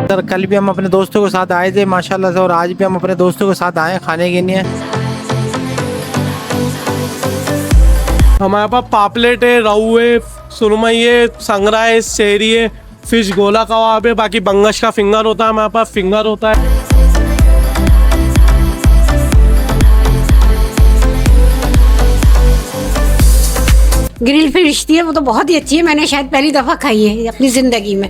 Sir कल भी हम अपने दोस्तों के साथ आए थे माशाल्लाह से, और आज भी हम अपने दोस्तों के साथ आए खाने के लिए। हमारे पास पापलेट है, रहू है, सुरमई है, संगरा है, सेहरी है, फिश गोला कबाब है, बाकी बंगश का फिंगर होता है, हमारे पास फिंगर होता है। ग्रिल फिश थी, वो तो बहुत ही अच्छी है, मैंने शायद पहली दफ़ा खाई है अपनी ज़िंदगी में।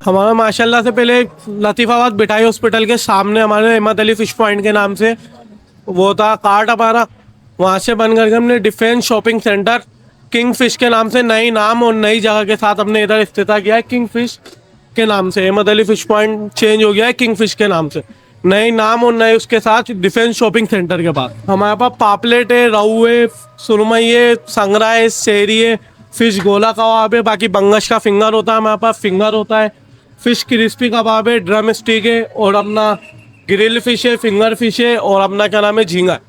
हमारा माशाल्लाह से पहले लतीफ़ाबाद बिठाई हॉस्पिटल के सामने हमारे अहमद अली फ़िश पॉइंट के नाम से वो था कार्ट हमारा, वहाँ से बन करके हमने defence shopping centre king fish के नाम से नई नाम और नई जगह के साथ हमने इधर इफ्तिताह किया है। किंग फिश के नाम से Ahmed Ali fish point change हो गया है किंग फिश के नाम से, नई नाम और नए उसके साथ डिफेंस शॉपिंग सेंटर के पास। हमारे पास पापलेट है, रहू है, सुरमई है, संगरा है, सेहरी है, फिश गोला कबाब है, बाकी बंगश का फिंगर होता है, हमारे पास फिंगर होता है, फिश क्रिस्पी कबाब है, ड्रम स्टिक है, और अपना ग्रिल फिश है, फिंगर फिश है, और अपना क्या नाम है झींगा है।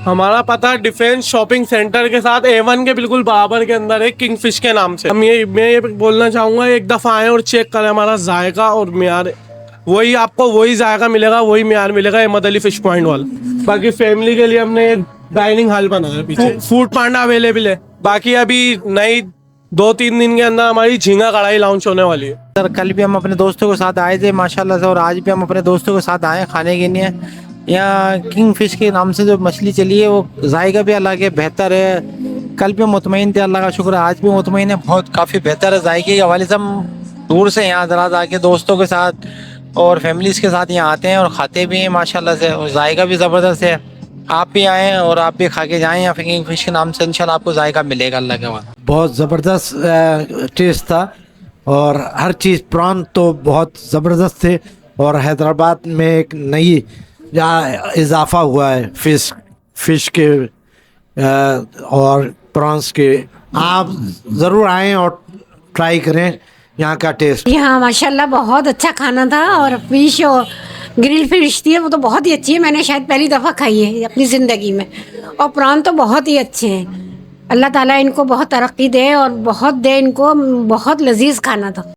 हमारा पता डिफेंस शॉपिंग सेंटर के साथ A1 के बिल्कुल बराबर के अंदर है किंग फिश के नाम से। मैं ये बोलना चाहूँगा एक दफ़ा आएँ और चेक करें हमारा जायका और म्यार, वही आपको वही जायका मिलेगा, वही म्यार मिलेगा अहमद अली फ़िश पॉइंट वाला। बाकी फैमिली के लिए हमने एक डाइनिंग हॉल बनाया है पीछे, फूड पांडा अवेलेबल है। बाकी अभी नई 2-3 दिन के अंदर हमारी झींगा कढ़ाई लॉन्च होने वाली है। सर कल भी हम अपने दोस्तों के साथ आए थे माशाल्लाह से, और आज भी हम अपने दोस्तों के साथ आए खाने के लिए। यहाँ किंग फिश के नाम से जो मछली चली है वो जायका भी अलग है, बेहतर है। कल भी मुतमईन थे, अल्लाह का शुक्र है, आज भी मुतमईन है, बहुत काफ़ी बेहतर है। जायके के हवाले से हम दूर से यहाँ दराज आके दोस्तों के साथ और फैमिलीज़ के साथ यहाँ आते हैं और खाते भी हैं माशाल्लाह से, और जायका भी ज़बरदस्त है। आप भी आएँ और आप भी खा के जाएँ यहाँ किंग फिश के नाम से, इंशाल्लाह आपको जायका मिलेगा अल्लाह के वहाँ। बहुत ज़बरदस्त टेस्ट था, और हर चीज़ प्रॉन तो बहुत ज़बरदस्त थे। और हैदराबाद में एक नई इजाफा हुआ है फिश के और प्रॉन्स के। आप ज़रूर आएँ और ट्राई करें यहाँ का टेस्ट। यहाँ माशाल्लाह बहुत अच्छा खाना था, और फिश और ग्रिल फिश थी, वो तो बहुत ही अच्छी है, मैंने शायद पहली दफ़ा खाई है अपनी ज़िंदगी में। और प्रॉन तो बहुत ही अच्छे हैं। अल्लाह ताला इनको बहुत तरक्की दे और बहुत दे इनको, बहुत लजीज खाना था।